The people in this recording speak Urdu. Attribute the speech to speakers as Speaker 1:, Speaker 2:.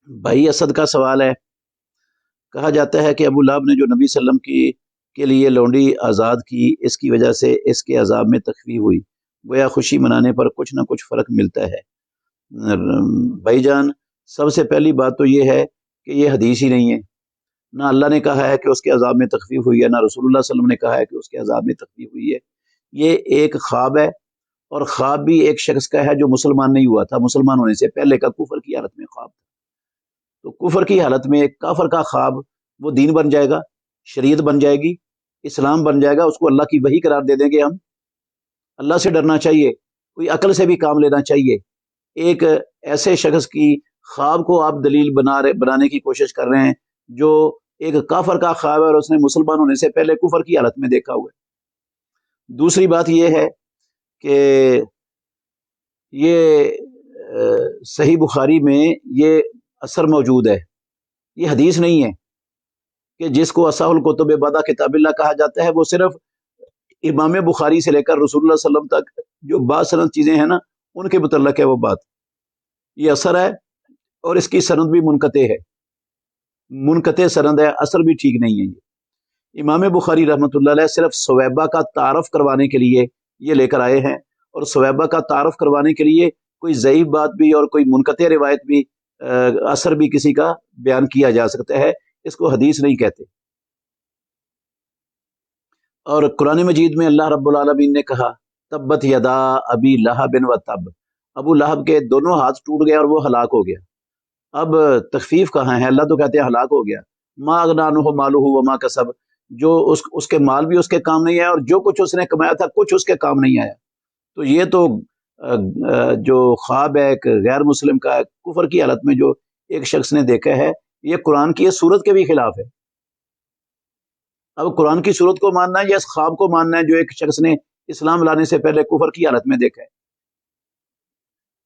Speaker 1: بھائی اسد کا سوال ہے۔ کہا جاتا ہے کہ ابو لہب نے جو نبی صلی اللہ علیہ وسلم کی کے لیے لونڈی آزاد کی، اس کی وجہ سے اس کے عذاب میں تخفیف ہوئی، گویا خوشی منانے پر کچھ نہ کچھ فرق ملتا ہے۔ بھائی جان، سب سے پہلی بات تو یہ ہے کہ یہ حدیث ہی نہیں ہے۔ نہ اللہ نے کہا ہے کہ اس کے عذاب میں تخفیف ہوئی ہے، نہ رسول اللہ صلی اللہ علیہ وسلم نے کہا ہے کہ اس کے عذاب میں تخفیف ہوئی ہے۔ یہ ایک خواب ہے، اور خواب بھی ایک شخص کا ہے جو مسلمان نہیں ہوا تھا، مسلمان ہونے سے پہلے کا کفر کی حالت میں خواب تھا۔ تو کفر کی حالت میں ایک کافر کا خواب وہ دین بن جائے گا، شریعت بن جائے گی، اسلام بن جائے گا، اس کو اللہ کی وحی قرار دے دیں گے ہم۔ اللہ سے ڈرنا چاہیے، کوئی عقل سے بھی کام لینا چاہیے۔ ایک ایسے شخص کی خواب کو آپ دلیل بنانے کی کوشش کر رہے ہیں جو ایک کافر کا خواب ہے، اور اس نے مسلمان ہونے سے پہلے کفر کی حالت میں دیکھا ہوا ہے۔ دوسری بات یہ ہے کہ یہ صحیح بخاری میں یہ اثر موجود ہے، یہ حدیث نہیں ہے کہ جس کو اصح الکتب بعد کتاب اللہ کہا جاتا ہے، وہ صرف امام بخاری سے لے کر رسول اللہ صلی اللہ علیہ وسلم تک جو بعض سند چیزیں ہیں نا، ان کے متعلق ہے وہ بات۔ یہ اثر ہے، اور اس کی سند بھی منقطع ہے، منقطع سند ہے، اثر بھی ٹھیک نہیں ہے۔ یہ امام بخاری رحمۃ اللہ علیہ صرف صویبہ کا تعارف کروانے کے لیے یہ لے کر آئے ہیں، اور صویبہ کا تعارف کروانے کے لیے کوئی ضعیف بات بھی اور کوئی منقطع روایت بھی، اثر بھی کسی کا بیان کیا جا سکتا ہے، اس کو حدیث نہیں کہتے۔ اور قرآن مجید میں اللہ رب العالمین نے کہا تبت یدا ابی لہب و تب، ابو لہب کے دونوں ہاتھ ٹوٹ گئے اور وہ ہلاک ہو گیا۔ اب تخفیف کہاں ہے؟ اللہ تو کہتے ہیں ہلاک ہو گیا۔ ما اغنا عنہ مالہ وما کسب، جو اس کے مال بھی اس کے کام نہیں آیا، اور جو کچھ اس نے کمایا تھا کچھ اس کے کام نہیں آیا۔ تو یہ تو جو خواب ہے ایک غیر مسلم کا، کفر کی حالت میں جو ایک شخص نے دیکھا ہے، یہ قرآن کی اس صورت کے بھی خلاف ہے۔ اب قرآن کی صورت کو ماننا ہے یا اس خواب کو ماننا ہے جو ایک شخص نے اسلام لانے سے پہلے کفر کی حالت میں دیکھا ہے؟